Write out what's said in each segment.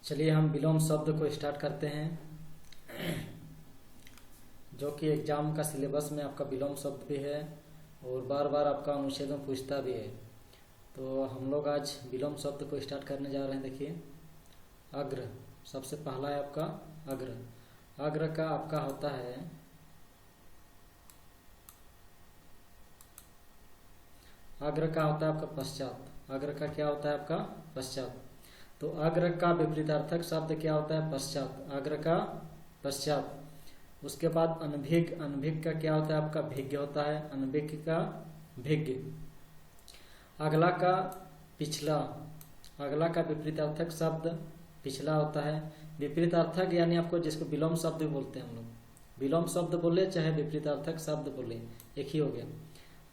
चलिए हम विलोम शब्द को स्टार्ट करते हैं, जो कि एग्जाम का सिलेबस में आपका विलोम शब्द भी है और बार बार आपका अनुच्छेद में पूछता भी है। तो हम लोग आज विलोम शब्द को स्टार्ट करने जा रहे हैं। देखिए, अग्र सबसे पहला है आपका अग्र। अग्र का आपका होता है आपका पश्चात। अग्र का क्या होता है आपका पश्चात। तो अग्र का विपरीतार्थक शब्द क्या होता है पश्चात। अग्र का पश्चात। उसके बाद अनभिज्ञ। अनभिज्ञ का क्या होता है आपका भिज्ञ होता है। अनभिज्ञ का भिज्ञ। अगला का पिछला। अगला का विपरीतार्थक शब्द पिछला होता है। विपरीतार्थक यानी आपको जिसको विलोम शब्द भी बोलते हैं हम लोग, विलोम शब्द बोले चाहे विपरीतार्थक शब्द बोले एक ही हो गया।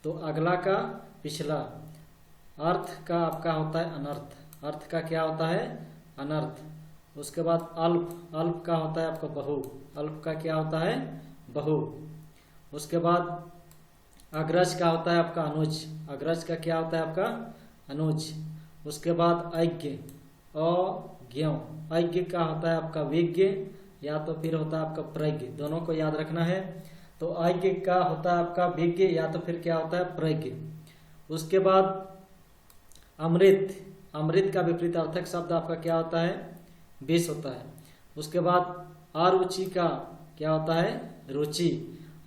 तो अगला का पिछला। अर्थ का आपका होता है अनर्थ। अर्थ का क्या होता है अनर्थ। उसके बाद अल्प। अल्प का होता है आपका बहु। अल्प का क्या होता है बहु। उसके बाद अग्रज का होता है आपका अनुज। अग्रज का क्या होता है आपका अनुज। उसके बाद अज्ञ। अज्ञ। अज्ञ का होता है आपका विज्ञ या तो फिर होता है आपका प्रज्ञ। दोनों को याद रखना है। तो अज्ञ का होता है आपका विज्ञ या तो फिर क्या होता है प्रज्ञ। उसके बाद अमृत। अमृत का विपरीतार्थक शब्द आपका क्या होता है विष होता है। उसके बाद अरुचि का क्या होता है रुचि।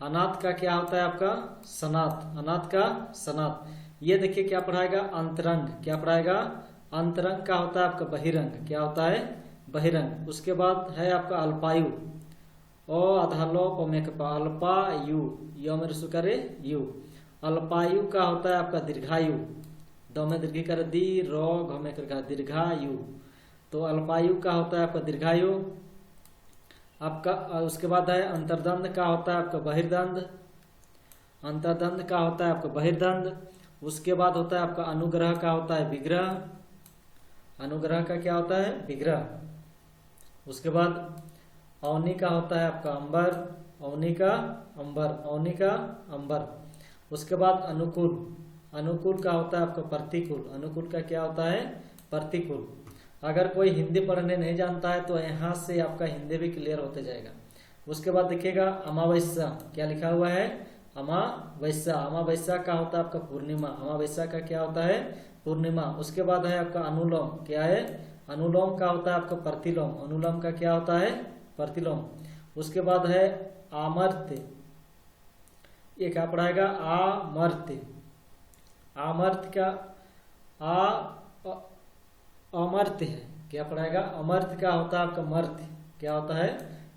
अनाथ का क्या होता है आपका सनात। अनाथ का सनात। ये देखिए क्या पढ़ाएगा अंतरंग। क्या पढ़ाएगा अंतरंग का होता है आपका बहिरंग। क्या होता है बहिरंग। उसके बाद है आपका अल्पायु। ओ अधालो पमेकपा अल्पायु यो मेरे सुकरे यु। अल्पायु का होता है आपका दीर्घायु। दो में दीर्घी कर दी रो घ में कर दीर्घायु। तो अल्पायु का होता है आपका दीर्घायु आपका। उसके बाद है अंतर्दंड का होता है आपका बहिर्दंड। अंतर्दंड का होता है आपका बहिर्दंड। उसके बाद होता है आपका अनुग्रह का होता है विग्रह। अनुग्रह का क्या होता है विग्रह। उसके बाद अवनी का होता है आपका अंबर। अवनी का अंबर। अवनी का अंबर। उसके बाद अनुकूल। अनुकूल का होता है आपका प्रतिकूल। अनुकूल का क्या होता है प्रतिकूल। अगर कोई हिंदी पढ़ने नहीं जानता है तो यहाँ से आपका हिंदी भी क्लियर होते जाएगा। उसके बाद देखिएगा अमावस्या। क्या लिखा हुआ है अमावस्या। अमावस्या का होता है आपका पूर्णिमा। अमावस्या का क्या होता है पूर्णिमा। उसके बाद है आपका अनुलोम। क्या है अनुलोम का होता है आपका प्रतिलोम। अनुलोम का क्या होता है प्रतिलोम। उसके बाद है आमर्त्य। ये क्या पढ़ाएगा आमर्त्य। आमर्त्य का अमर्त्य है। क्या पढ़ाएगा अमर्त्य का होता है आपका मर्त्य। क्या होता है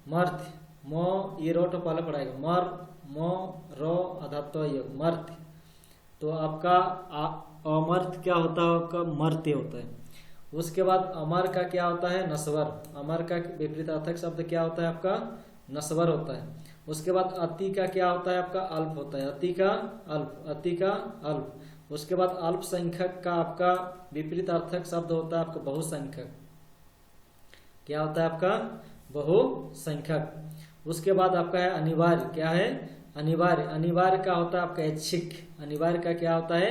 मर्त्य। मो ये रो तो पहले पढ़ाएगा मर मो रो अधातो योग मर्त्य। तो आपका अमर्त्य क्या होता है आपका मर्त्य होता है। उसके बाद अमर का क्या होता है नस्वर। अमर का विपरीतार्थक शब्द क्या होता है आपका नस्वर होता है। उसके बाद अति का क्या होता है आपका अल्प होता है। अति का अल्प। अति का अल्प। उसके बाद अल्पसंख्यक का आपका विपरीतार्थक शब्द होता है आपका बहुसंख्यक। क्या होता है आपका बहुसंख्यक। उसके बाद आपका है अनिवार्य। क्या है अनिवार्य। अनिवार्य का होता है आपका ऐच्छिक। अनिवार्य का क्या होता है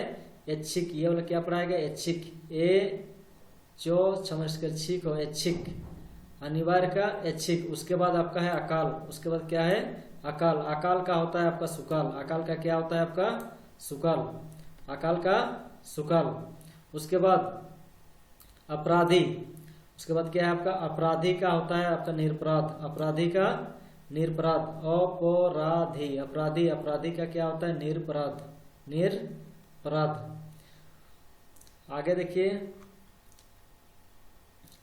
ऐच्छिक। ये वाला क्या पढ़ाएगा ऐच्छिक। ए जो समझकर छिक हो ऐच्छिक। अनिवार्य का ऐच्छिक। उसके बाद आपका है अकाल। उसके बाद क्या है अकाल। अकाल का होता है आपका सुकाल। अकाल का क्या होता है आपका सुकाल। अकाल का सुकाल। उसके बाद अपराधी। उसके बाद क्या है आपका अपराधी का होता है आपका निरपराध। अपराधी का निरपराध। अपराधी अपराधी। अपराधी का क्या होता है निरपराध। निरपराध। आगे देखिए,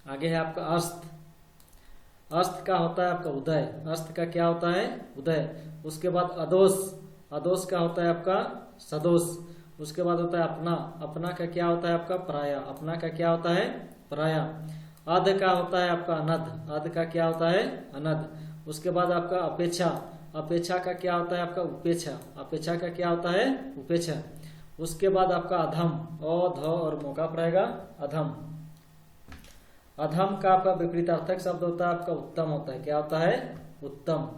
आगे है आपका अस्त। अस्त का होता है आपका उदय। अस्त का क्या होता है उदय। उसके बाद अदोष। अदोष का होता है आपका सदोष। उसके बाद होता है अपना। अपना का क्या होता है आपका पराया। अपना का क्या होता है पराया। अध का होता है आपका अनध। अध का क्या होता है अनध। उसके बाद आपका अपेक्षा। अपेक्षा का क्या होता है आपका उपेक्षा। अपेक्षा का क्या होता है उपेक्षा। उसके बाद आपका अधम। अ ध और मौका पड़ेगा अधम। अधम का आपका विपरीतार्थक शब्द होता है आपका उत्तम होता है। क्या होता है उत्तम।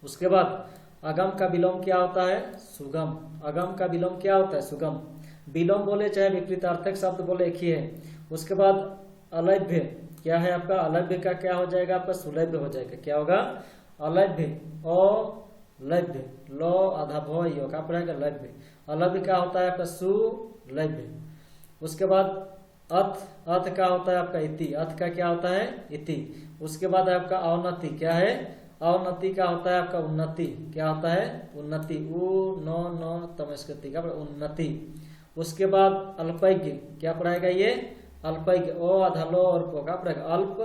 उसके बाद अगम का विलोम क्या होता है सुगम। अगम का विलोम क्या होता है सुगम। विलोम बोले चाहे विपरीतार्थक शब्द बोले एक ही है। उसके बाद अलभ्य। क्या है आपका, अलभ्य का क्या हो जाएगा आपका, सुलभ्य हो जाएगा। क्या होगा, अलभ्य, अलभ्य, लो आधा भो यो का पड़ेगा लभ्य। अलभ्य का होता है आपका सुलभ्य। उसके बाद अथ का होता है आपका इति, अथ का क्या होता है, इति। उसके बाद आपका अवनति, क्या है, अवनति का होता है आपका उन्नति। क्या होता है, उन्नति, उ नो तमस्कृति का उन्नति। उसके बाद अल्पज्ञ, क्या पढ़ाएगा ये, अल्पज्ञ, ओ आधा लो और पो का पढ़ेगा अल्प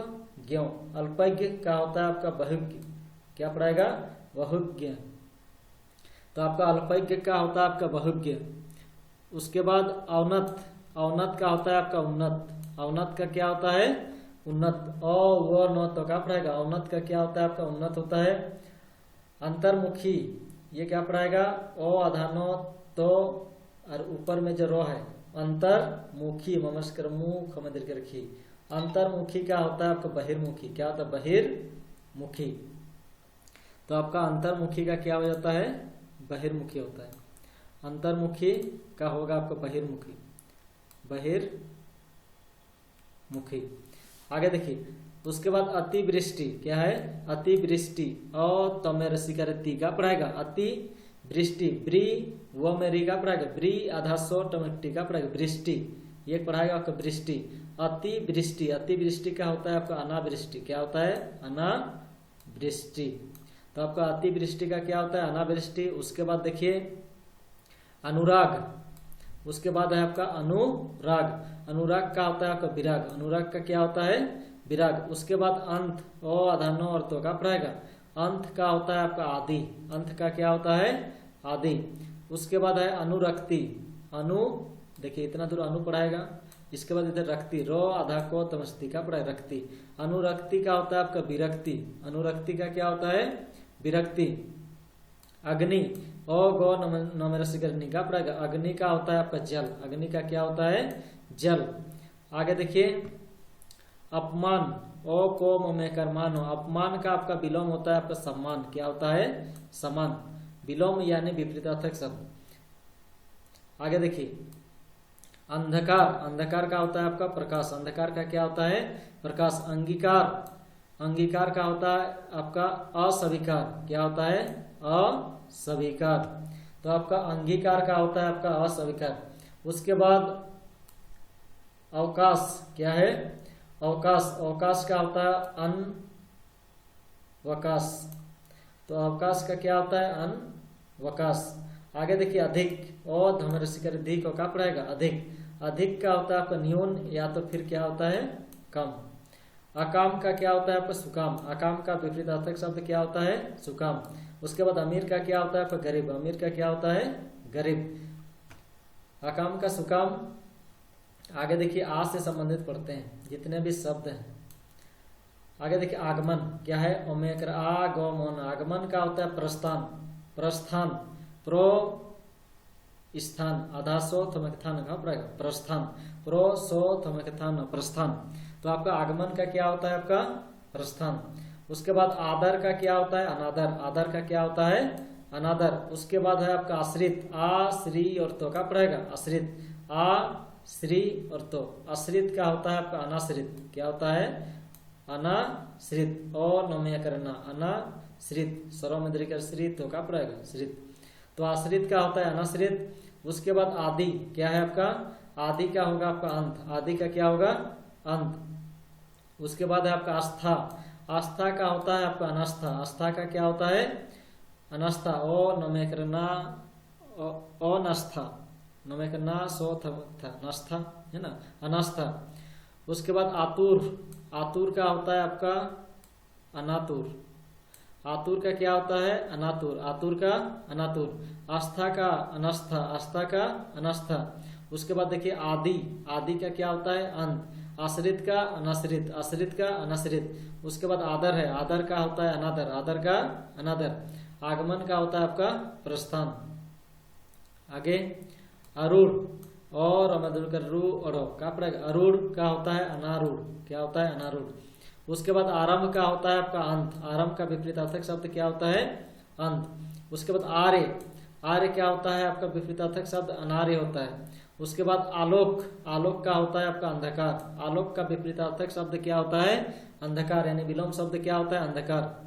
ज्ञ। अल्पज्ञ का होता है आपका बहुज्ञ। क्या पढ़ाएगा, बहुज्ञ। तो आपका अल्पज्ञ का होता है आपका बहुज्ञ। उसके बाद अवनत, अवनत का होता है आपका उन्नत। अवनत का क्या होता है, उन्नत, ओ वो नो तो क्या पढ़ाएगा, अवनत का क्या होता है आपका उन्नत होता है। अंतर्मुखी, ये क्या पढ़ाएगा, ओ आधा नो तो और ऊपर में जो रो है अंतर्मुखी, ममस्कर मुख में दीर्घ रखी। अंतर्मुखी का होता है आपका बहिर्मुखी। क्या होता है, बहिर्मुखी। तो आपका अंतर्मुखी का क्या हो जाता है, बहिर्मुखी होता है। अंतर्मुखी का होगा आपका बहिर्मुखी, बहिर्मुखी। आगे देखिए, उसके बाद अतिवृष्टि, क्या है, अतिवृष्टि, और तमे रसिका ती का पढ़ाएगा अति वृष्टि, ब्री वो मेरी का पढ़ाएगा ब्री आधा सो टमटी का पढ़ाएगा वृष्टि, ये पढ़ाएगा आपका वृष्टि। अतिवृष्टि, अतिवृष्टि का होता है आपका अनावृष्टि। क्या होता है, अनावृष्टि। तो आपका अतिवृष्टि का क्या होता है, अनावृष्टि। उसके बाद देखिए अनुराग, उसके बाद है आपका अनुराग। अनुराग का होता है आपका विराग। अनुराग का क्या होता है, विराग। उसके बाद अंत, ओ आधा नो और तो का पढ़ाएगा। अंत का होता है आपका आदि। अंत का क्या होता है, आदि। उसके बाद है अनुरक्ति। अनु, देखिए इतना दूर अनु पढ़ाएगा। इसके बाद इधर रक्ति, रो आधा को तमस्ती का पढ़ाएगा रक्ति। अनुरक्ति का होता है आपका विरक्ति। अनुरक्ति का क्या होता है, विरक्ति। अग्नि, ओ गो नमरसिकरणी का पढ़ाएगा। अग्नि का होता है आपका जल। अग्नि का क्या होता है, जल। आगे देखिए अपमान, ओ को ममे कर्मान हो। अपमान का आपका विलोम होता है आपका सम्मान। क्या होता है, समान। विलोम यानी विपरीतार्थक शब्द। आगे देखिए अंधकार, अंधकार का होता है आपका प्रकाश। अंधकार का क्या होता है, प्रकाश। अंगीकार, अंगीकार का होता है आपका अस्वीकार। क्या होता है, अस्वीकार। तो आपका अंगीकार का होता है आपका अस्वीकार। उसके बाद अवकाश, क्या है, अवकाश। अवकाश का होता है अनवकाश। तो अवकाश का क्या होता है, अनवकाश। आगे देखिए अधिक, और धमरसिकर अधिक का पढ़ेगा अधिक। अधिक का होता है आपका न्यून या तो फिर क्या होता है, कम। अकाम का क्या होता है आपका सुकाम। अकाम का विपरीतार्थक शब्द क्या होता है, सुकाम। उसके बाद अमीर का क्या होता है आपका गरीब। अमीर का क्या होता है, गरीब। अकाम का सुकाम। आगे देखिए आ से संबंधित पढ़ते हैं जितने भी शब्द हैं। आगे देखिए आगमन, क्या है, ओमेकर आगमन। आगमन का होता है प्रस्थान। प्रस्थान, प्रो स्थान, आधा सो थमकथान का पड़ेगा प्रस्थान। प्रो सो थमकथान, प्रस्थान। तो आपका आगमन का क्या होता है आपका प्रस्थान। उसके बाद आदर का क्या होता है, अनादर। आदर का क्या होता है, अनादर। उसके बाद है आपका आश्रित। आ श्री और तो का पड़ेगा आश्रित। आ श्री और तो। आश्रित का होता है आपका अनाश्रित। क्या होता है, अनाश्रित। और नमय करना अनाश्रित, सर्वमद्रिका श्रित का पड़ेगा श्रित। तो आश्रित का होता है अनाश्रित। उसके बाद आदि, क्या है आपका, आदि का होगा आपका अंत। आदि का क्या होगा, अंत। उसके बाद है आपका आस्था। आस्था का होता है आपका अनास्था। आस्था का क्या होता है, अनास्था। ओ नमय करना अनास्था, नमय करना सो था नास्था है ना, अनास्था। उसके बाद आतुर। आतुर का होता है आपका अनातुर। आतुर का क्या होता है, अनातुर। आतुर का अनातुर। आस्था का अनास्था। आस्था का अनास्था। उसके बाद देखिए आदि। आदि का क्या होता है, अंत। आश्रित का अनाश्रित। आश्रित का अनाश्रित। उसके बाद आदर है। आदर का होता है अनादर। आदर का अनादर। आगमन का होता है आपका प्रस्थान। आगे अरूढ़, और रू और का पड़ेगा। अरूढ़ का होता है अनारूढ़। क्या होता है, अनारूढ़। उसके बाद आरंभ का होता है आपका अंत। आरंभ का विपरीतार्थक शब्द क्या होता है, अंत। उसके बाद आर्य। आर्य क्या होता है आपका विपरीतार्थक शब्द अनार्य होता है। उसके बाद आलोक, आलोक का होता है आपका अंधकार। आलोक का विपरीतार्थक शब्द क्या होता है? अंधकार, यानी विलोम शब्द क्या होता है? अंधकार।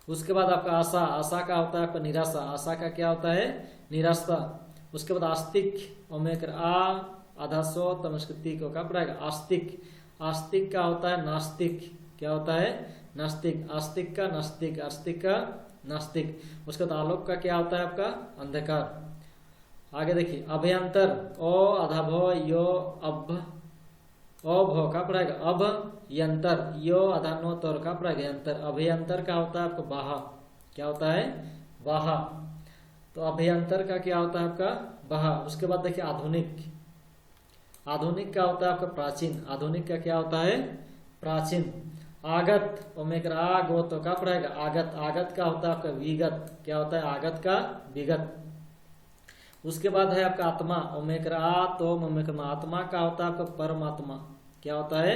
उसके बाद आपका आशा, आशा का होता है आपका निराशा। आशा का क्या होता है? निराशा। उसके बाद आस्तिक, ओमेकर आ आधा सो तमस्कृति को का पड़ेगा आस्तिक। आस्तिक का होता है नास्तिक। क्या होता है? नास्तिक। आस्तिक का नास्तिक, आस्तिक का नास्तिक। उसके बाद आलोक का क्या होता है आपका? अंधकार। आगे देखिए अभ्यंतर, ओ आधा भो यो अब, ओ भो का पड़ेगा अब यंतर, यो आधा नो तोर का पड़ेगा यंतर। अभ्यंतर का होता है आपका बाहा। क्या होता है? बाहा। तो अभ्यंतर का क्या होता है आपका? बाहा। उसके बाद देखिए आधुनिक, आधुनिक का होता है आपका प्राचीन। आधुनिक का क्या होता है? प्राचीन। आगत, ओमेकर आ गो तो का पड़ेगा आगत। आगत का होता है आपका विगत। क्या होता है? आगत का विगत। उसके बाद है आपका आत्मा, ओमेकर आ तो ओमेकर मा। आत्मा का होता है आपका परमात्मा। क्या होता है?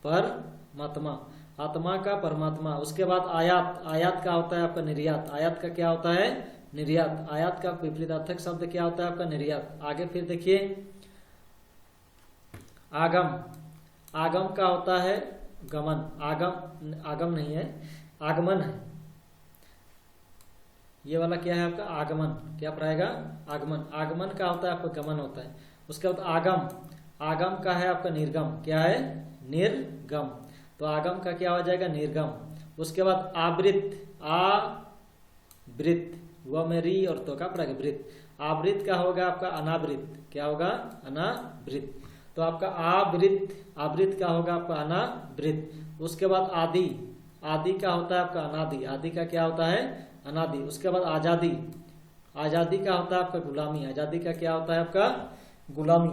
परमात्मा। आत्मा का परमात्मा। उसके बाद आयात, आयात का होता है आपका निर्यात। आयात का क्या होता है? निर्यात। आयात का विपरीतार्थक शब्द क्या होता है आपका? निर्यात। आगे फिर देखिए आगम, आगम का होता है गमन। आगम, आगम नहीं है, आगमन है। ये वाला क्या है आपका? आगमन। क्या पढ़ाएगा? आगमन। आगमन का होता है आपका गमन होता है। उसके बाद आगम, आगम का है आपका निर्गम। क्या है? निर्गम। तो आगम का क्या हो जाएगा? निर्गम। उसके बाद आवृत, आवृत, वह में री और तो का पड़ेगा वृत। आवृत का होगा आपका अनावृत। क्या होगा? अनावृत। तो आपका आवृत, आवृत का होगा आपका अनावृत। उसके बाद आदि, आदि का होता है आपका अनादि। आदि का क्या होता है? अनादि। उसके बाद आजादी, आजादी का होता है आपका गुलामी। आजादी का क्या होता है आपका? गुलामी।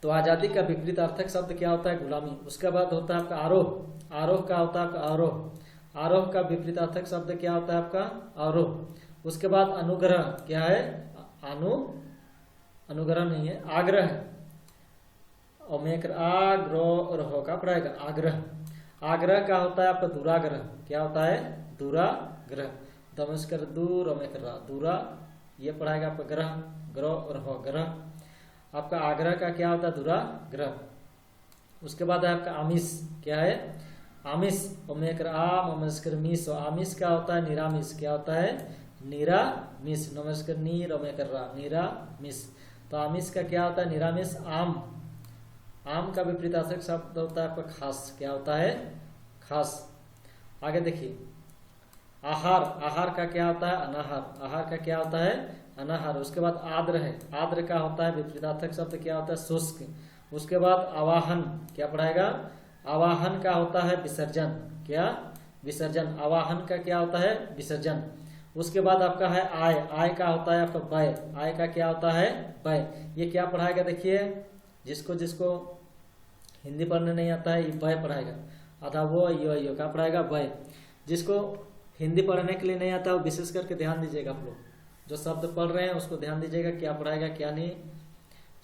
तो आजादी का विपरीत अर्थक शब्द क्या होता है? गुलामी। उसके बाद होता है आपका आरोह, आरोह का होता है आपका आरोह। आरोह का विपरीत अर्थक शब्द क्या होता है आपका? आरोह। उसके बाद अनुग्रह, क्या है? अनुग्रह नहीं है, आग्रह। ओमेकर आग्रह का पड़ेगा आग्रह। आग्रह का होता है आपका दुराग्रह। क्या होता है? दुराग्रह। दमस्कर दूर, ओमेकर दूरा, ये पढ़ाएगा आपका ग्रह, ग्रह और हो ग्रह। आपका आग्रह का क्या होता है? दुराग्रह। उसके बाद है आपका आमिष। क्या है? आमिष, ओमेकर आम ओमेस्कर मीस। आमिष का होता है निरामिष। क्या होता है? निरामिष। नमस्कार नीर, ओमेकर रा, निरामिष। तो आमिष का क्या होता है? निरामिष। आम, आम का विपरीतार्थक शब्द होता है आपका खास। क्या होता है? खास। आगे देखिए आहार, आहार का क्या होता है? अनाहार। आहार का क्या होता है? अनाहार। उसके बाद आद्र है, आद्र का होता है विपरीतार्थक शब्द क्या होता है? शुष्क। उसके बाद आवाहन, क्या पढ़ाएगा? आवाहन का होता है विसर्जन। क्या? विसर्जन। आवाहन का क्या होता है? विसर्जन। उसके बाद आपका है आय, आय का होता है आपका व्यय। आय का क्या होता है? व्यय। ये क्या पढ़ाएगा? देखिए जिसको जिसको हिंदी पढ़ने नहीं आता है ये व्यय पढ़ाएगा। आधा वो यो का पढ़ाएगा व्यय। जिसको हिंदी पढ़ने के लिए नहीं आता है वो विशेष करके ध्यान दीजिएगा। आप लोग जो शब्द पढ़ रहे हैं उसको ध्यान दीजिएगा, क्या पढ़ाएगा क्या नहीं।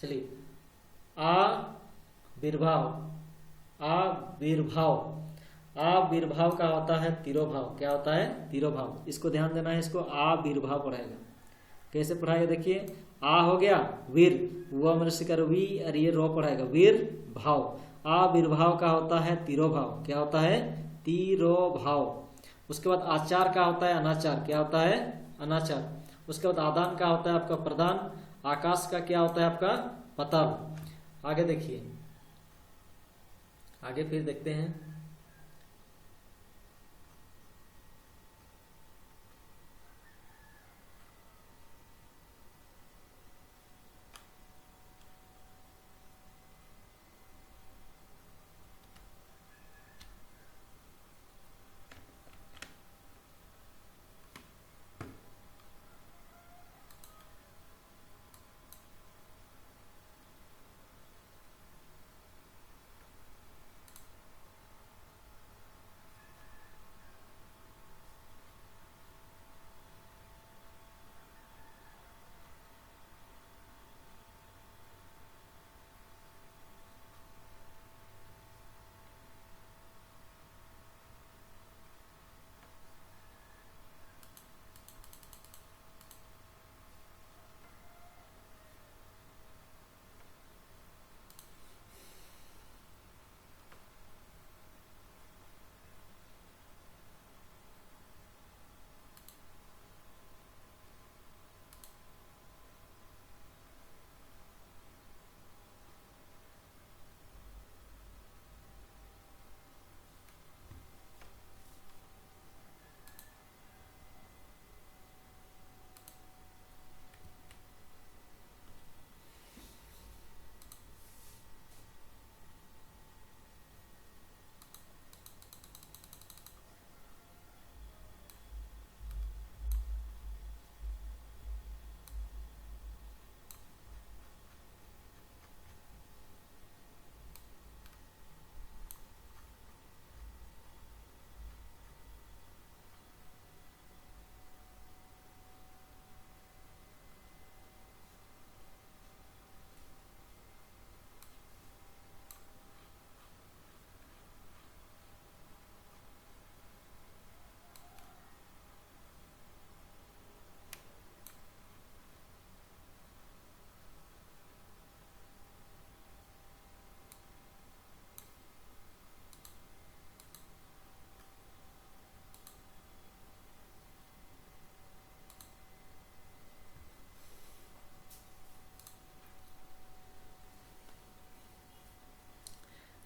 चलिए आविर्भाव, आविर्भाव। आविर्भाव का होता है तिरोभाव। क्या होता है? तिरोभाव। इसको ध्यान देना है, इसको आविर्भाव पढ़ाएगा। कैसे पढ़ाएगा? देखिए आ हो गया वीर, वो मनुष्य कर वी और ये रो पढ़ाएगा वीर भाव। आविर्भाव का होता है तिरोभाव। क्या होता है? तिरोभाव। उसके बाद आचार का होता है अनाचार। क्या होता है? अनाचार। उसके बाद आदान का होता है आपका प्रदान। आकाश का क्या होता है आपका? पताल। आगे देखिए, आगे फिर देखते हैं।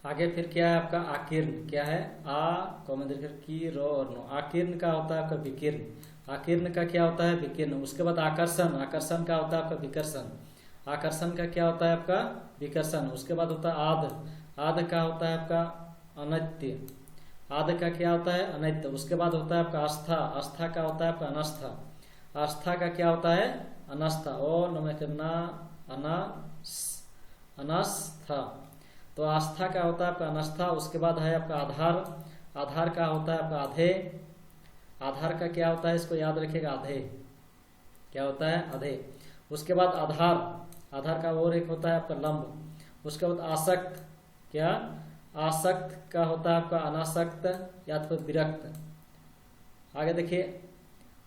आगे फिर क्या है आपका आकीर्ण, क्या है आ कॉमा दीर्घ की रो और नो। आकीर्ण का होता है आपका विकीर्ण। आकीर्ण का क्या होता है विकीर्ण। उसके बाद आकर्षण, आकर्षण का होता है आपका विकर्षण। आकर्षण का क्या होता है आपका विकर्षण। उसके बाद होता है आध, आध का होता है आपका अनैत्य। आध का क्या होता है अनैत्य। उसके बाद होता है आपका आस्था, आस्था का होता है आपका अनास्था। आस्था का क्या होता है अनास्था। ओ नमः करना अनास्था। तो आस्था का होता है आपका अनास्था। उसके बाद है आपका आधार, आधार का होता है आपका आधे। आधार का क्या होता है इसको याद रखिएगा आधे, क्या होता है आधे। उसके बाद आधार, आधार का और एक होता है आपका लंब। उसके बाद आसक्त, क्या आसक्त का होता है आपका अनासक्त या तो विरक्त। आगे देखिए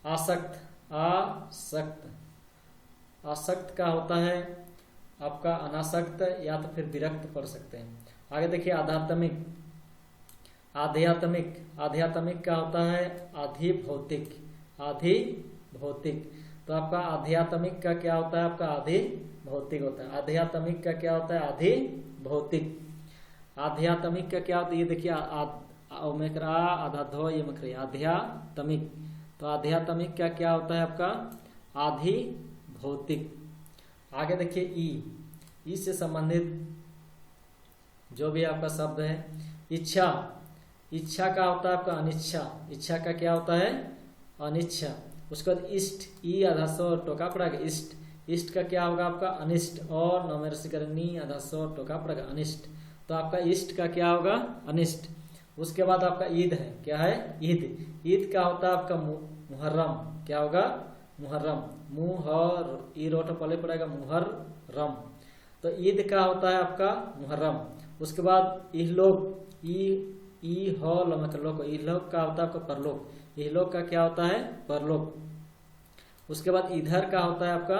आसक्त, आसक्त, आसक्त का होता है आपका अनासक्त या तो फिर विरक्त पढ़ सकते हैं। आगे देखिए आध्यात्मिक, आध्यात्मिक, आध्यात्मिक का होता है आधिभौतिक, आधिभौतिक। तो आपका आध्यात्मिक का क्या होता है आपका आधिभौतिक होता है। आध्यात्मिक का क्या होता है आधिभौतिक। आध्यात्मिक का क्या होता है ये देखिए आधाधो ये मकरे आध्यात्मिक। तो आध्यात्मिक का क्या होता है आपका आधिभौतिक। आगे देखिए ई से संबंधित जो भी आपका शब्द है। इच्छा, इच्छा का होता है आपका अनिच्छा। इच्छा का क्या होता है अनिच्छा। उसके बाद इष्ट, ई आधासो टोका पड़ेगा इष्ट। इष्ट का क्या होगा आपका अनिष्ट और नमेरसिकरणी आधासो टोका पड़ेगा अनिष्ट। तो आपका इष्ट का क्या होगा अनिष्ट। उसके बाद आपका ईद है, क्या है ईद। ईद का होता है आपका मुहर्रम, क्या होगा मुहर्रम। मुहर ई रोट पले पड़ेगा मुहर्रम। तो ईद का होता है आपका मुहर्रम। उसके बाद इहलोक, ई हो लोक, इहलोक का होता है आपका परलोक। इहलोक का क्या होता है परलोक। उसके बाद इधर का होता है आपका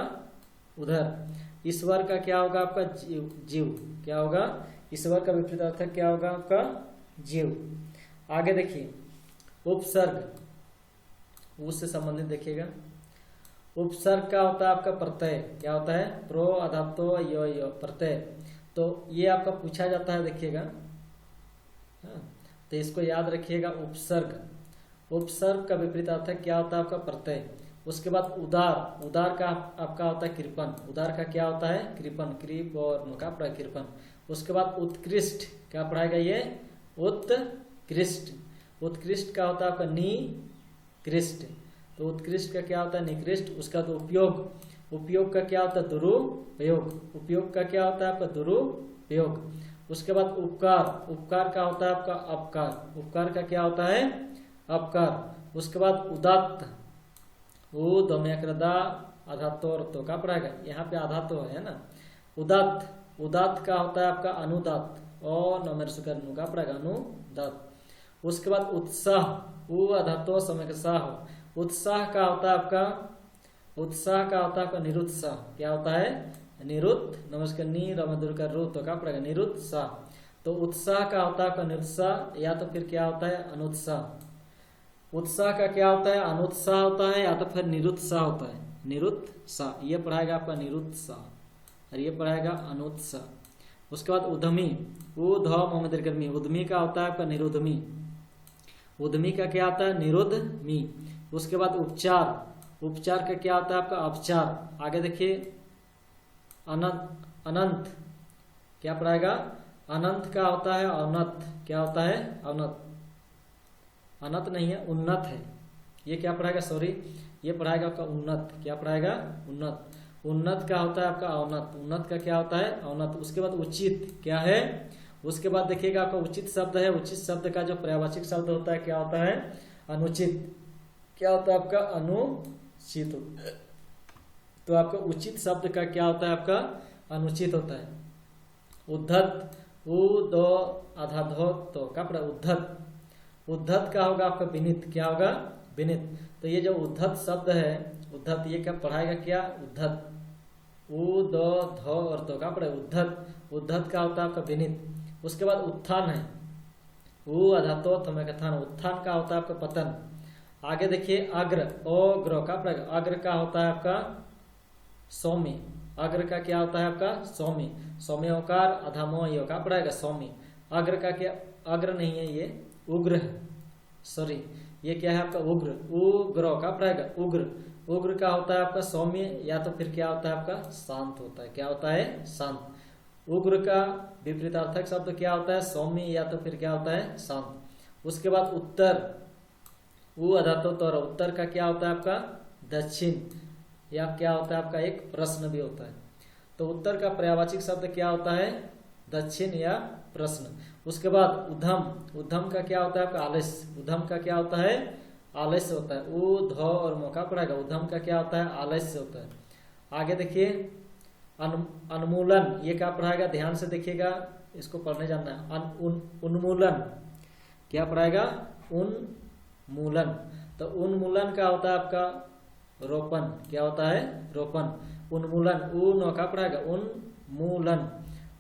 उधर। ईश्वर का क्या होगा आपका जीव, क्या होगा ईश्वर का विपरीत अर्थ क्या होगा आपका जीव। आगे देखिए उपसर्ग, उससे संबंधित देखिएगा। उपसर्ग का होता है आपका प्रत्यय, क्या होता है प्रो अधातो यो प्रत्यय। तो ये आपका पूछा जाता है देखिएगा, तो इसको याद रखिएगा। उपसर्ग, उपसर्ग का विपरीत अर्थ क्या होता है आपका प्रत्यय। उसके बाद उदार, उदार का आपका होता है कृपण। उदार का क्या होता है कृपण, कृप और नुका पड़ा कृपण। उसके बाद उत्कृष्ट, क्या पढ़ाएगा ये उत्कृष्ट। उत्कृष्ट का होता है आपका निकृष्ट। तो उत्कृष्ट का क्या होता है निकृष्ट। उसका तो उपयोग, उपयोग का क्या होता है दुरुपयोग। उपयोग का क्या होता है आपका दुरुपयोग। उसके बाद उपकार, उपकार का होता है आपका अपकार। उपकार का क्या होता है अपकार। उसके बाद उदात्त, आधातो तो का पड़ेगा यहाँ पे आधा तो है ना। उदात्त, उदात्त का होता है आपका अनुदात्त और नमेर सुकर का पड़ेगा अनुदात्त। उसके बाद उत्साह, आधातो समय के साह। उत्साह का होता है आपका, उत्साह का होता है आपका निरुत्साह, क्या होता है निरुद्ध नमस्कार नी रमदुर का रू तो का पड़ेगा निरुत्साह। तो उत्साह का होता है आपका निरुत्साह या तो फिर क्या होता है अनुत्साह। उत्साह का क्या होता है अनुत्साह होता है या तो फिर निरुत्साह होता है निरुत्साह। ये पढ़ाएगा आपका निरुत्साह और ये पढ़ाएगा अनुत्साह। उसके बाद उद्यमी, उद्यमी, उद्यमी का होता है आपका निरुद्यमी। उद्यमी का क्या होता है निरुद्यमी। उसके बाद उपचार, उपचार का क्या होता है आपका अपचार। आगे देखिए अनंत, अनंत क्या पढ़ाएगा अनंत का होता है अनंत, क्या होता है अनंत। अनंत नहीं है उन्नत है। ये क्या पढ़ाएगा सॉरी ये पढ़ाएगा आपका उन्नत, क्या पढ़ाएगा उन्नत। उन्नत का होता है आपका अवनत, उन्नत का क्या होता है अवनत। उसके बाद उचित क्या है। उसके बाद देखिएगा आपका उचित शब्द है। उचित शब्द का जो पर्यायवाची शब्द होता है क्या होता है अनुचित, क्या होता है आपका अनुचित। तो आपका उचित शब्द का क्या होता है आपका अनुचित होता है। उद्धत, दो आधा धो तो का पड़ा उद्धत। उद्धत का होगा आपका विनित, क्या होगा विनित। तो ये जो उद्धत शब्द है उद्धत ये क्या पढ़ाएगा क्या उद्धत। दो धो और तो का पड़े उद्धत। उद्धत का होता है आपका विनित। उसके बाद उत्थान है अधातो थमे कथान। उत्थान का होता है आपका पतन। आगे देखिए अग्र, ग्र का पड़ेगा। अग्र का होता है आपका सौम्य। अग्र का क्या होता है आपका सौम्य। सौम्य ओकार अधामो यो का पड़ेगा सौम्य। अग्र का क्या, अग्र नहीं है ये, उग्र है, सॉरी ये क्या है आपका उग्र, उग्र का पड़ेगा उग्र। उग्र का होता है आपका सौम्य या तो फिर क्या होता है आपका शांत होता है, क्या होता है शांत। उग्र का विपरीतार्थक शब्द क्या होता है सौम्य या तो फिर क्या होता है शांत। उसके बाद उत्तर, उ अधातो तर, उत्तर का क्या होता है आपका दक्षिण या क्या होता है आपका एक प्रश्न भी होता है। तो उत्तर का पर्यायवाची शब्द क्या होता है दक्षिण या प्रश्न। उसके बाद उद्धम, उद्धम का क्या होता है आपका आलस्य, उद्धम का क्या होता है आलस्य होता है, उ ध और मौका पड़ेगा, उद्धम का क्या होता है आलस्य होता है। आगे देखिए उन्मूलन, ये क्या पढ़ाएगा ध्यान से देखिएगा, इसको पढ़ने जानना है। उन्मूलन क्या पढ़ाएगा उन्मूलन, तो उन्मूलन का होता है आपका रोपण, क्या होता है रोपण। उन्मूलन उ नौका पड़ेगा उन्मूलन,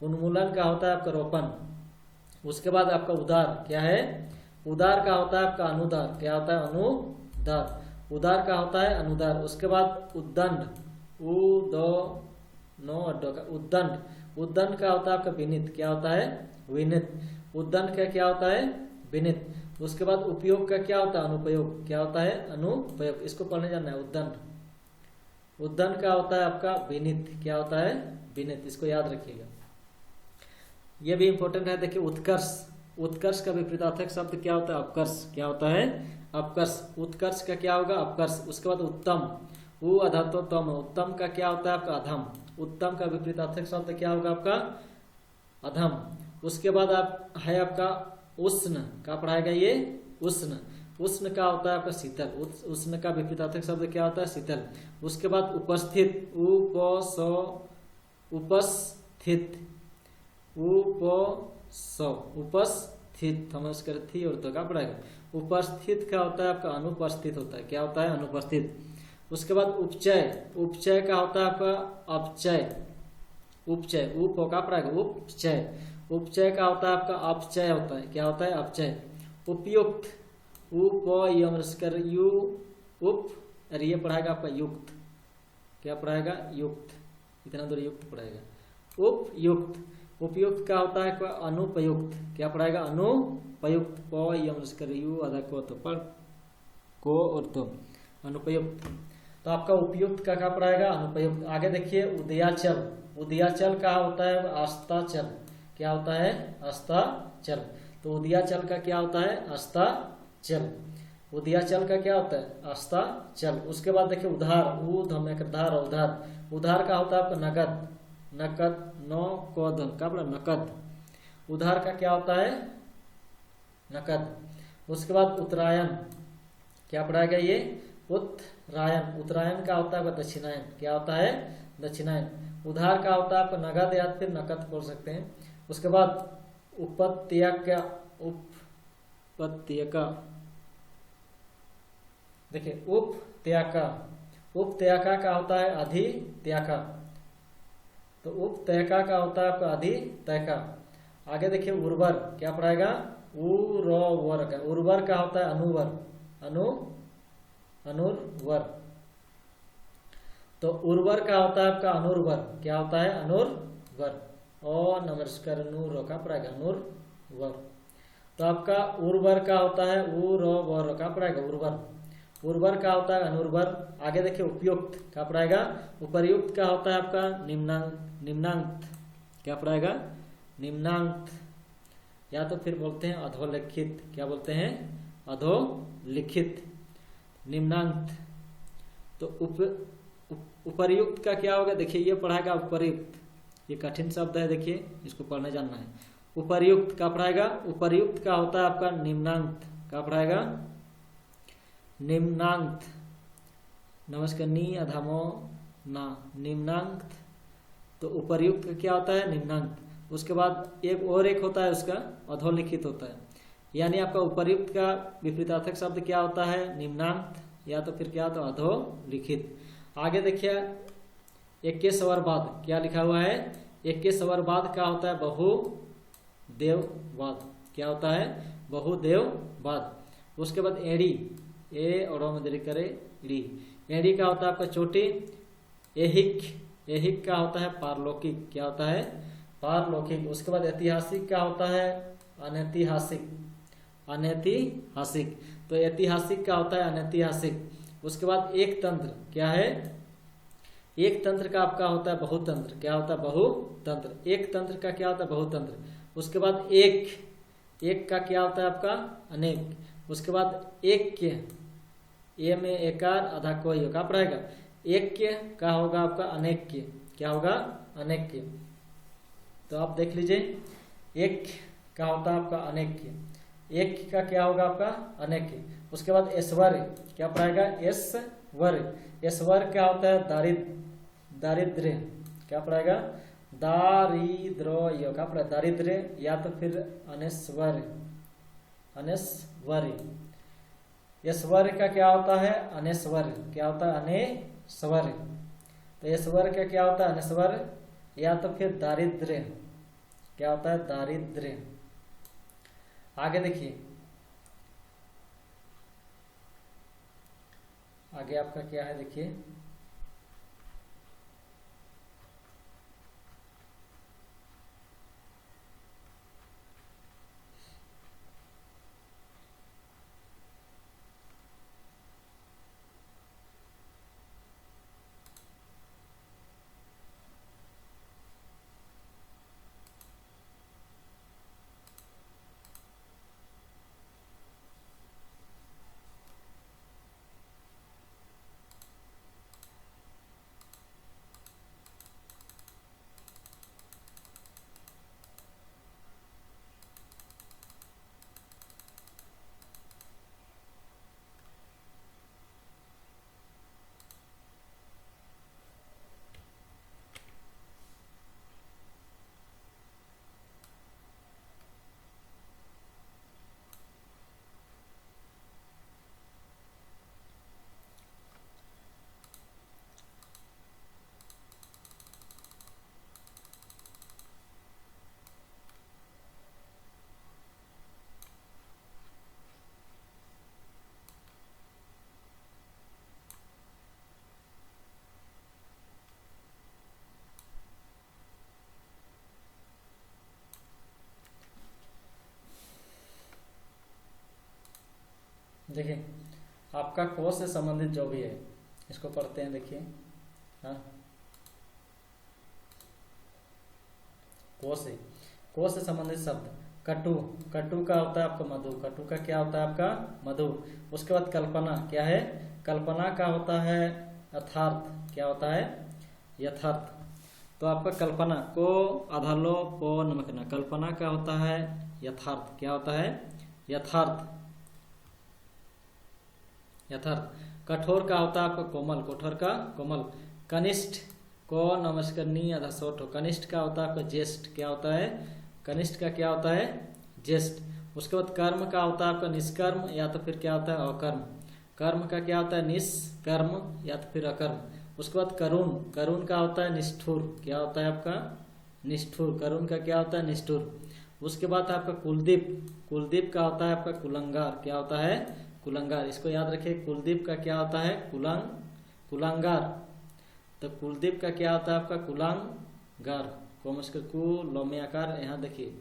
उन्मूलन का होता है आपका रोपण। उसके बाद आपका उदार क्या है, उदार का होता है आपका अनुदार, क्या होता है अनुदार, उदार का होता है अनुदार। उसके बाद उद्दंड, उ दो नो अड्डो का उद्दंड, उद्दंड का होता है आपका विनित, क्या होता है विनित, उद्दंड का क्या होता है विनित। उसके बाद उपयोग का क्या होता है अनुपयोग, क्या होता है अनुपयोग, इसको पढ़ने जाना है उद्दंड। उद्दंड का होता है आपका विनित, क्या होता है विनित, इसको याद रखिएगा, ये भी इंपॉर्टेंट है। देखिए उत्कर्ष, उत्कर्ष का विपरीतार्थक शब्द क्या होता है अपकर्ष, क्या होता है अपकर्ष, उत्कर्ष का क्या होगा अपकर्ष। उसके बाद उत्तम, उ अधतो तम, उत्तम का क्या होता है आपका अधम, उत्तम का विपरीतार्थक शब्द क्या होगा आपका अधम। उसके बाद आप है आपका उष्ण का पढ़ाएगा ये उष्ण, उष्ण का होता है आपका शीतल, उष्ण का विपरीतार्थक शब्द क्या होता है शीतल। उसके बाद उपस्थित, उपस्थित, उपस्थित समझ कर थी और तो का पड़ेगा। उपस्थित का होता है आपका अनुपस्थित होता है, क्या होता है अनुपस्थित। उसके बाद उपचय, उपचय का होता है आपका अपचय, उपचय उप का पड़ेगा उपचय, उपचय का होता है आपका अपचय होता है, क्या होता है अपचय। उपयुक्त, यू उप, अरे ये पढ़ाएगा आपका युक्त, क्या पढ़ाएगा युक्त, इतना दूर युक्त पढ़ाएगा। उपयुक्त, उपयुक्त का होता है अनुपयुक्त, क्या पढ़ाएगा अनुपयुक्त, यू आधा को तो पर को और तो अनुपयुक्त, तो आपका उपयुक्त का क्या पढ़ाएगा अनुपयुक्त। आगे देखिए उदयाचल, उदयाचल का होता है अस्ताचल, क्या होता है अस्ताचल, तो उदयाचल का क्या होता है अस्ताचल, उदयाचल का क्या होता है अस्ताचल। उसके बाद देखिए उधार, उधार, उधार, उधार का होता है आपका नगद, नकद नो कोद का बड़ा नकद, उधार का क्या होता है नकद। उसके बाद उत्तरायण, क्या पढ़ाएगा ये उत्तरायण, उत्तरायण का होता है दक्षिणायन, क्या होता है दक्षिणायन। उधार का होता है आपका नगद या फिर नकद बोल सकते हैं। उसके बाद उपत्यका, उपत्यका देखिए उपत्यका, उपत्यका का होता है अधित्यका, तो उपत्यका का होता है आपका अधित्यका। आगे देखिए उर्वर, क्या पढ़ाएगा उर्वर का, उर्वर का होता है अनुवर, अनुर्वर, तो उर्वर का होता है आपका अनुर्वर, क्या होता है अनुर्वर, और नमस्कार नूर का पड़ेगा अनुर्वर, तो आपका उर्वर का होता है उर्वर का पड़ेगा उर्वर, उर्वर का होता है अनुर्वर। आगे देखिए उपयुक्त का पड़ेगा, उपर्युक्त का होता है आपका निम्नांक, निम्नांक क्या पड़ेगा निम्नांक, या तो फिर बोलते हैं अधोलिखित, क्या बोलते हैं अधोलिखित, निम्नांक। तो उपर्युक्त का क्या होगा, देखिए ये पढ़ाएगा उपर्युक्त, ये कठिन शब्द है, देखिए इसको पढ़ने जानना है। उपर्युक्त का पढ़ाएगा, उपर्युक्त का होता है आपका निम्नांक, का पढ़ाएगा निम्नांक, नमस्कार नी अधमो ना निम्नांक, तो उपर्युक्त का क्या होता है निम्नांक। उसके बाद एक और एक होता है उसका अधोलिखित होता है, यानी आपका उपर्युक्त का विपरीतार्थक शब्द क्या होता है निम्नांक, या तो फिर क्या होता है अधोलिखित। आगे देखिए एक के सवर्बाद, क्या लिखा हुआ है एक के सवर्बाद का होता है बहुदेववाद, क्या होता है बहुदेववाद। उसके बाद एड़ी, ए और में करे डी, एड़ी का होता है आपका चोटी। एहिक, एहिक का होता है पारलौकिक, क्या होता है पारलौकिक। उसके बाद ऐतिहासिक का होता है अनैतिहासिक, अनैतिहासिक। तो ऐतिहासिक का होता है अनैतिहासिक। उसके बाद एक तंत्र क्या है, एक तंत्र का आपका होता है बहुतंत्र, क्या होता है बहुतंत्र। एक तंत्र का क्या होता है बहुतंत्र। उसके बाद एक का क्या होता है आपका अनेक। उसके बाद एक के ए में एकार आधा कोई होगा पढ़ेगा। एक के का होगा आपका अनेक के, क्या होगा अनेक के। तो आप देख लीजिए एक का होता है आपका अनेक के, एक का क्या होगा आपका अनेक के। उसके बाद ऐश्वर्य क्या पढ़ाएगा ऐश्वर्य। ऐश्वर्य क्या होता है दारिद्र्य, क्या पढ़ाएगा दारिद्र्य का पढ़ा दारिद्र्य या तो फिर अनैश्वर्य, अनैश्वर्य। ऐश्वर्य का क्या होता है अनैश्वर्य, क्या होता है अनैश्वर्य। तो ऐश्वर्य का क्या होता है अनैश्वर्य या तो फिर दारिद्र्य, क्या होता है दारिद्र्य। आगे देखिए आगे आपका क्या है देखिए देखिए आपका को से संबंधित जो भी है इसको पढ़ते हैं। देखिए हाँ को से संबंधित शब्द कटु, कटु का होता है आपका मधु, कटु का क्या होता है आपका मधु। उसके बाद कल्पना क्या है, कल्पना का होता है यथार्थ, क्या होता है यथार्थ। तो आपका कल्पना को आधा लो पो नमकना, कल्पना का होता है यथार्थ, क्या होता है यथार्थ, यथार्थ। कठोर का होता है आपका कोमल, कठोर का कोमल। कनिष्ठ को नमस्करनी आधा सोठो, कनिष्ठ का होता है आपका ज्येष्ठ, क्या होता है कनिष्ठ का क्या होता है ज्येष्ठ। उसके बाद कर्म का होता है आपका निष्कर्म या तो फिर क्या होता है अकर्म, कर्म का क्या होता है निष्कर्म या तो फिर अकर्म। उसके बाद करुण, करुण का होता है निष्ठुर, क्या होता है आपका निष्ठुर, करुण का क्या होता है निष्ठुर। उसके बाद आपका कुलदीप, कुलदीप का होता है आपका कुलंगार, क्या होता है कुलंगार। इसको याद रखिए कुलदीप का क्या होता है कुलांगार। तो कुलदीप का क्या होता है आपका कुलांगार, कोमस्कर कु लोमे आकार, यहाँ देखिए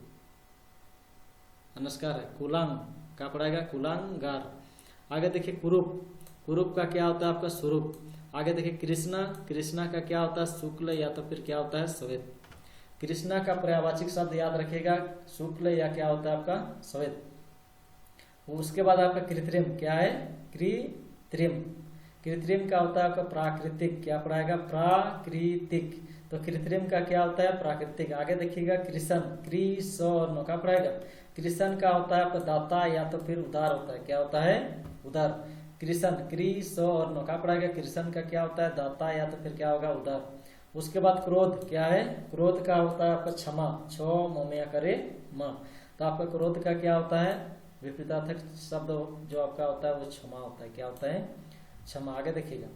अनुस्कार है, कुलांग का पड़ेगा कुलांगार। आगे देखिए कुरूप, कुरूप का क्या होता है आपका स्वरूप। आगे देखिए कृष्णा, कृष्णा का क्या होता है शुक्ल या तो फिर क्या होता है श्वेत। कृष्णा का पर्यायवाची शब्द याद रखिएगा शुक्ल या क्या होता है आपका श्वेत। उसके बाद आपका कृत्रिम क्या है कृत्रिम, कृत्रिम का होता है आपका प्राकृतिक, क्या पढ़ाएगा प्राकृतिक। तो कृत्रिम का क्या होता है प्राकृतिक। आगे देखिएगा कृष्ण, कृष्ण का पढ़ाएगा, कृष्ण का होता है आपका दाता या तो फिर उदार होता है, क्या होता है उदार। कृष्ण कृष्ण का पढ़ाएगा, कृष्ण का क्या होता है दाता या तो फिर क्या होगा उदार। उसके बाद क्रोध क्या है, क्रोध का होता है आपका क्षमा, छो मोमया करे माँ। तो आपका क्रोध का क्या होता है विपरीतार्थक शब्द जो आपका होता है वो क्षमा होता है, क्या होता है क्षमा। आगे देखिएगा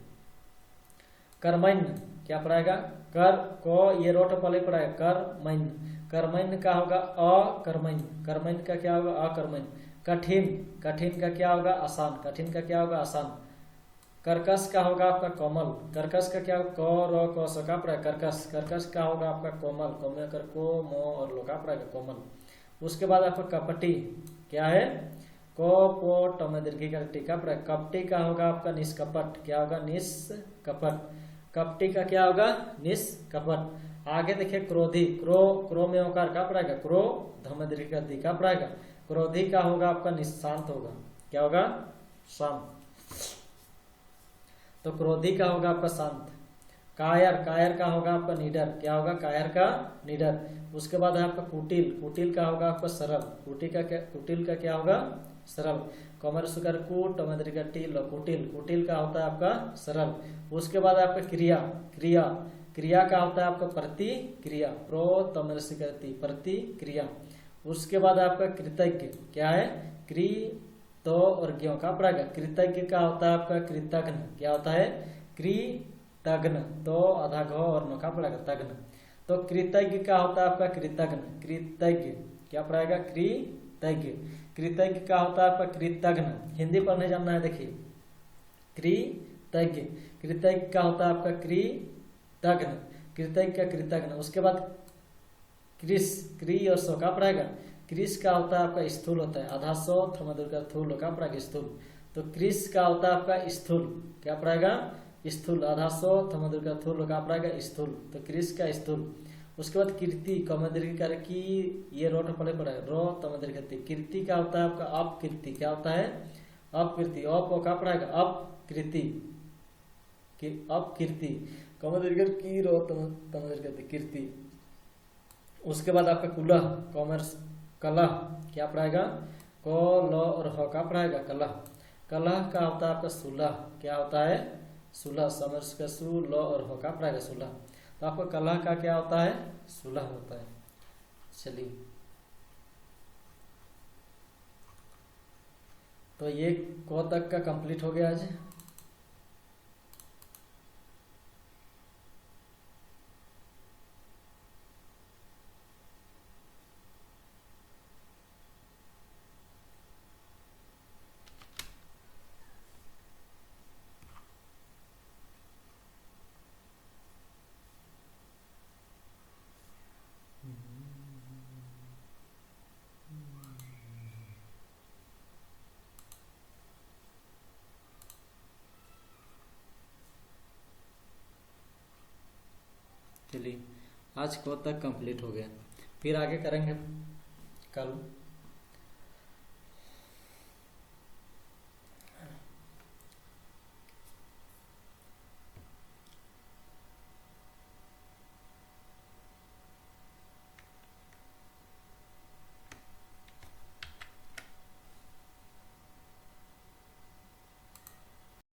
कर्मण्य क्या पढ़ाएगा कर को ये रोट पहले पढ़ाएगा कर्मण्य, कर्मण्य का होगा अकर्मण्य, कर्मण्य का क्या होगा अकर्मण्य। कठिन, कठिन का क्या होगा आसान, कठिन का क्या होगा आसान। कर्कश का होगा आपका कोमल, कर्कश का क्या होगा क का पढ़ाएगा कर्कश, कर्कश का होगा आपका कोमल, कोमल कर को मो और लो का पढ़ाएगा कोमल। उसके बाद आपका कपटी क्या है, को पो टम दीर्घ का टी का प्रयोग। कपटी का होगा आपका निष्कपट, क्या होगा निष्कपट। कपटी का क्या होगा निष्कपट। आगे देखिए क्रोधी, क्रो में होकर का पड़ेगा, क्रो धम दीर्घ का दी का पड़ेगा। क्रोधी का होगा आपका निशांत होगा, क्या होगा शांत। तो क्रोधी का होगा आपका शांत। कायर, कायर का होगा आपका निडर, क्या होगा कायर का निडर। उसके बाद है आपका कुटिल, कुटिल का होगा आपका सरल, कुटिल का क्या होगा सरल। कमर सुकर कूट का टिल, कुटिल, कुटिल का होता है आपका सरल। उसके बाद आपका क्रिया, क्रिया, क्रिया का होता है आपका प्रतिक्रिया, प्रो तमर करती प्रतिक्रिया। उसके बाद आपका कृतज्ञ, क्या है कृ तो और ज्ञों का पड़ेगा। कृतज्ञ का होता है आपका कृतघ्न, क्या होता है कृतघ्न, तो आधा घ और न का पड़ेगा तघ्न। तो कृतज्ञ का होता है आपका कृतघ्न, कृतज्ञ क्या पड़ेगा कृतज्ञ। कृतज्ञ का होता है आपका कृतघ्न, हिंदी पढ़ने जानना है देखिए, कृतज्ञ, कृतज्ञ का होता है आपका कृतघ्न, कृतज्ञ का कृतघ्न। उसके बाद क्रिस, क्री और सो का पड़ेगा। क्रिस का होता है आपका स्थूल होता है, आधा सो थमदुर का थूल का पड़ेगा स्थूल। तो क्रिस का होता है आपका स्थूल, क्या पड़ेगा स्थूल, आधा सो थमदुर का थूल का पड़ेगा स्थूल। तो क्रिस का स्थूल। उसके बाद कीर्ति, कमदीर्घ कर की, ये रोट पड़े पड़ेगा रो तमदीर्घ कीर्ति। कीर्ति का होता है आपका अपकीर्ति, क्या होता है अपकीर्ति, अप का पड़ेगा अपकृति, अपकीर्ति, कमदीर्घ की रो तमदीर्घ कीर्ति। उसके बाद आपका कुलह, कॉमर्स कलह, क्या पड़ेगा को ल और ह का पड़ेगा कलह। कलह का होता है आपका सुलह, क्या होता है सुलह, समर्स का सु ल और ह का पड़ेगा सुलह। तो आपका कलह का क्या होता है सुलह होता है। चलिए तो ये को तक का कंप्लीट हो गया आज। चलिए आज को तक कंप्लीट हो गया, फिर आगे करेंगे कल।